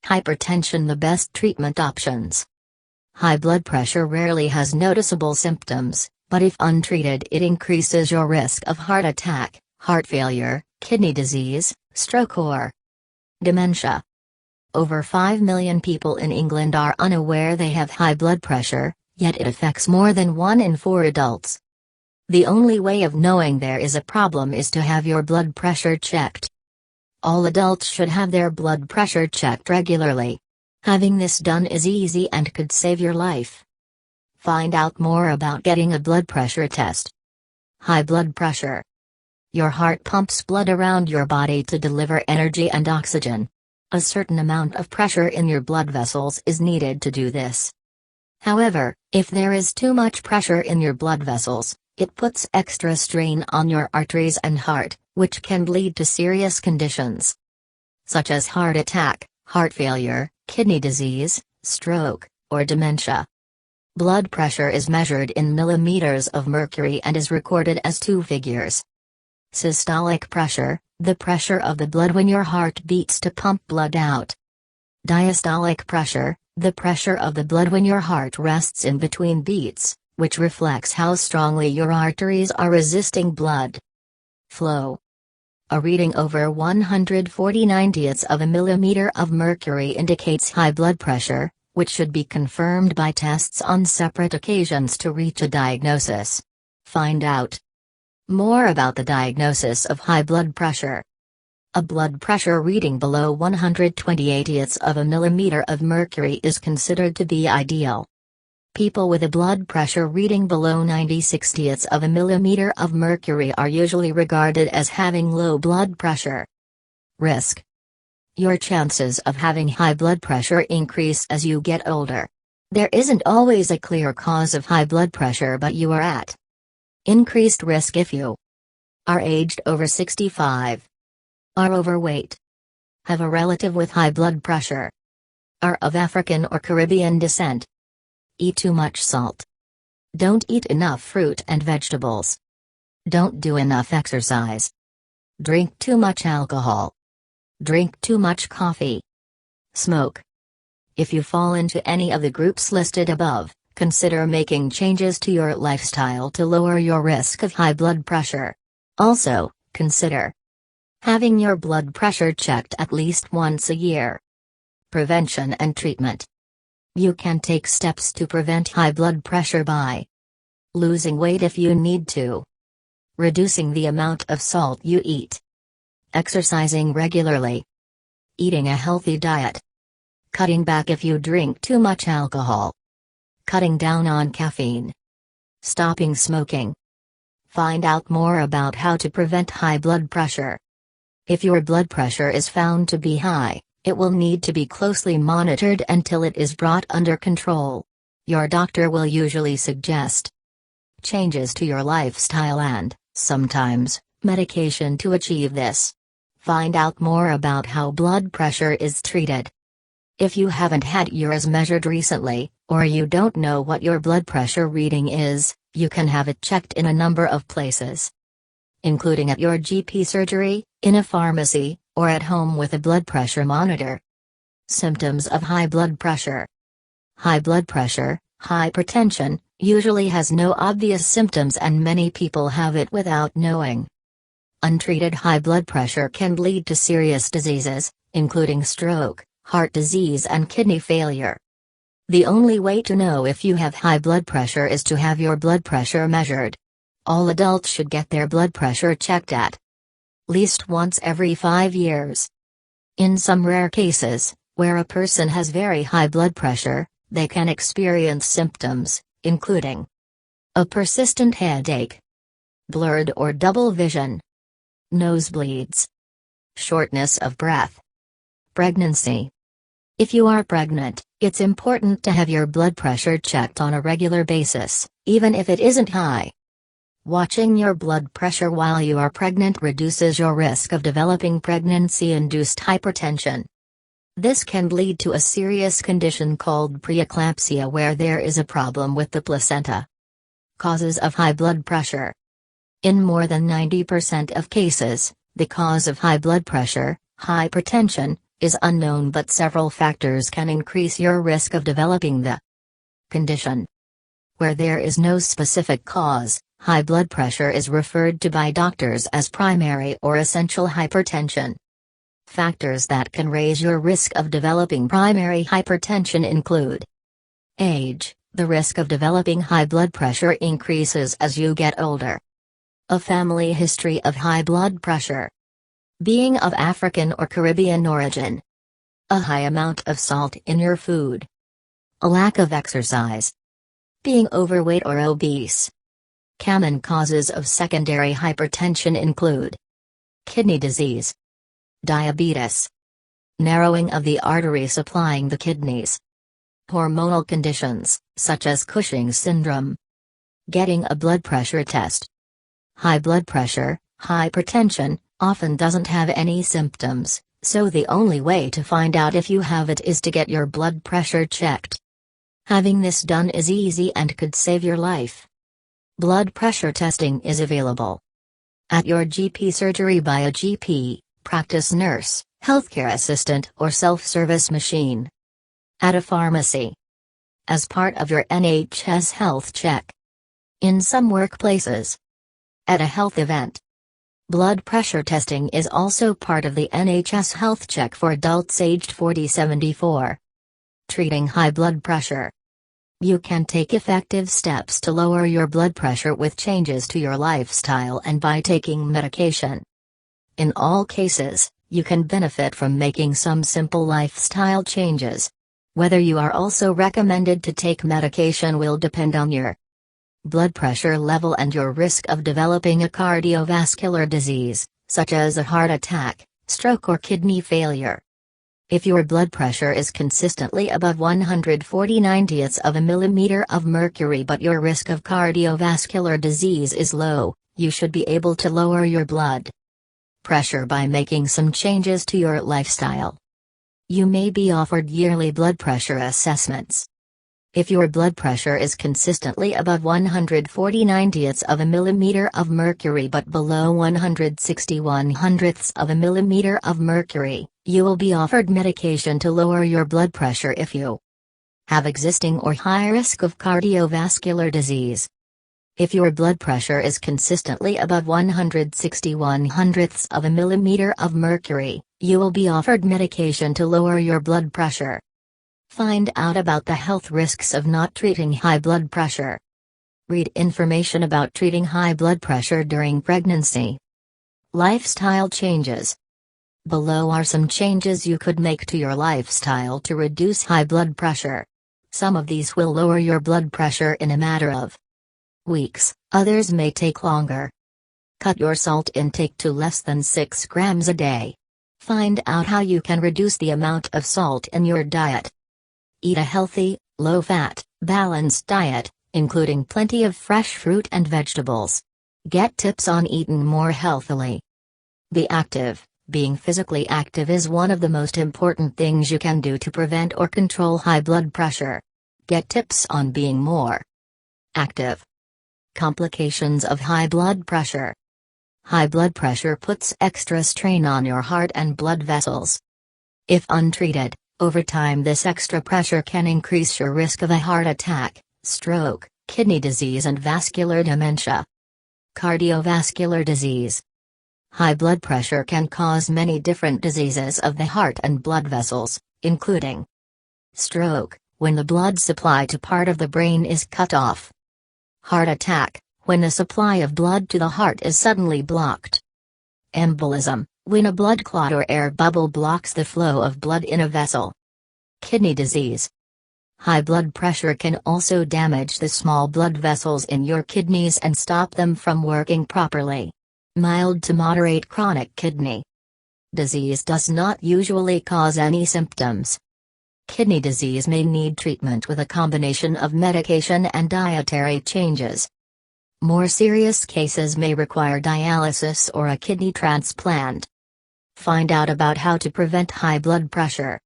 Hypertension. The best treatment options. High blood pressure rarely has noticeable symptoms, but if untreated it increases your risk of heart attack, heart failure, kidney disease, stroke or dementia. Over 5 million people in England are unaware they have high blood pressure, yet it affects more than 1 in 4 adults. The only way of knowing there is a problem is to have your blood pressure checked. All adults should have their blood pressure checked regularly. Having this done is easy and could save your life. Find out more about getting a blood pressure test. High blood pressure. Your heart pumps blood around your body to deliver energy and oxygen. A certain amount of pressure in your blood vessels is needed to do this. However, if there is too much pressure in your blood vessels, it puts extra strain on your arteries and heart, which can lead to serious conditions such as heart attack, heart failure, kidney disease, stroke, or dementia. Blood pressure is measured in millimeters of mercury and is recorded as 2 figures. Systolic pressure, the pressure of the blood when your heart beats to pump blood out. Diastolic pressure, the pressure of the blood when your heart rests in between beats, which reflects how strongly your arteries are resisting blood flow. A reading over 140/90ths of a millimeter of mercury indicates high blood pressure, which should be confirmed by tests on separate occasions to reach a diagnosis. Find out more about the diagnosis of high blood pressure. A blood pressure reading below 120/80ths of a millimeter of mercury is considered to be ideal. People with a blood pressure reading below 90/60ths of a millimeter of mercury are usually regarded as having low blood pressure. Risk. Your chances of having high blood pressure increase as you get older. There isn't always a clear cause of high blood pressure, but you are at increased risk if you are aged over 65, are overweight, have a relative with high blood pressure, are of African or Caribbean descent, eat too much salt, don't eat enough fruit and vegetables, don't do enough exercise, drink too much alcohol, drink too much coffee, smoke. If you fall into any of the groups listed above, consider making changes to your lifestyle to lower your risk of high blood pressure. Also, consider having your blood pressure checked at least once a year. Prevention and treatment. You can take steps to prevent high blood pressure by losing weight if you need to, reducing the amount of salt you eat, exercising regularly, eating a healthy diet, cutting back if you drink too much alcohol, cutting down on caffeine, stopping smoking. Find out more about how to prevent high blood pressure. If your blood pressure is found to be high, it will need to be closely monitored until it is brought under control. Your doctor will usually suggest changes to your lifestyle and, sometimes, medication to achieve this. Find out more about how blood pressure is treated. If you haven't had yours measured recently, or you don't know what your blood pressure reading is, you can have it checked in a number of places, including at your GP surgery, in a pharmacy, or at home with a blood pressure monitor. Symptoms of high blood pressure. High blood pressure, hypertension, usually has no obvious symptoms and many people have it without knowing. Untreated high blood pressure can lead to serious diseases, including stroke, heart disease and kidney failure. The only way to know if you have high blood pressure is to have your blood pressure measured. All adults should get their blood pressure checked at least once every 5 years. In some rare cases, where a person has very high blood pressure, they can experience symptoms, including a persistent headache, blurred or double vision, nosebleeds, shortness of breath, pregnancy. If you are pregnant, it's important to have your blood pressure checked on a regular basis, even if it isn't high. Watching your blood pressure while you are pregnant reduces your risk of developing pregnancy-induced hypertension. This can lead to a serious condition called preeclampsia where there is a problem with the placenta. Causes of high blood pressure. In more than 90% of cases, the cause of high blood pressure, hypertension, is unknown, but several factors can increase your risk of developing the condition. Where there is no specific cause, high blood pressure is referred to by doctors as primary or essential hypertension. Factors that can raise your risk of developing primary hypertension include age. The risk of developing high blood pressure increases as you get older. A family history of high blood pressure. Being of African or Caribbean origin. A high amount of salt in your food. A lack of exercise. Being overweight or obese. Common causes of secondary hypertension include kidney disease, diabetes, narrowing of the artery supplying the kidneys, hormonal conditions, such as Cushing's syndrome, getting a blood pressure test. High blood pressure, hypertension, often doesn't have any symptoms, so the only way to find out if you have it is to get your blood pressure checked. Having this done is easy and could save your life. Blood pressure testing is available at your GP surgery by a GP, practice nurse, healthcare assistant or self-service machine. At a pharmacy. As part of your NHS health check. In some workplaces. At a health event. Blood pressure testing is also part of the NHS health check for adults aged 40-74. Treating high blood pressure. You can take effective steps to lower your blood pressure with changes to your lifestyle and by taking medication. In all cases, you can benefit from making some simple lifestyle changes. Whether you are also recommended to take medication will depend on your blood pressure level and your risk of developing a cardiovascular disease, such as a heart attack, stroke or kidney failure. If your blood pressure is consistently above 140/90 of a millimeter of mercury but your risk of cardiovascular disease is low, you should be able to lower your blood pressure by making some changes to your lifestyle. You may be offered yearly blood pressure assessments. If your blood pressure is consistently above 140/90 of a millimeter of mercury but below 160/100 of a millimeter of mercury, you will be offered medication to lower your blood pressure if you have existing or high risk of cardiovascular disease. If your blood pressure is consistently above 160/100 of a millimeter of mercury, you will be offered medication to lower your blood pressure. Find out about the health risks of not treating high blood pressure. Read information about treating high blood pressure during pregnancy. Lifestyle changes. Below are some changes you could make to your lifestyle to reduce high blood pressure. Some of these will lower your blood pressure in a matter of weeks, others may take longer. Cut your salt intake to less than 6 grams a day. Find out how you can reduce the amount of salt in your diet. Eat a healthy, low-fat, balanced diet, including plenty of fresh fruit and vegetables. Get tips on eating more healthily. Be active. Being physically active is one of the most important things you can do to prevent or control high blood pressure. Get tips on being more active. Complications of high blood pressure. High blood pressure puts extra strain on your heart and blood vessels. If untreated, over time this extra pressure can increase your risk of a heart attack, stroke, kidney disease and vascular dementia. Cardiovascular disease. High blood pressure can cause many different diseases of the heart and blood vessels, including stroke, when the blood supply to part of the brain is cut off. Heart attack, when the supply of blood to the heart is suddenly blocked. Embolism, when a blood clot or air bubble blocks the flow of blood in a vessel. Kidney disease. High blood pressure can also damage the small blood vessels in your kidneys and stop them from working properly. Mild to moderate chronic kidney disease does not usually cause any symptoms. Kidney disease may need treatment with a combination of medication and dietary changes. More serious cases may require dialysis or a kidney transplant. Find out about how to prevent high blood pressure.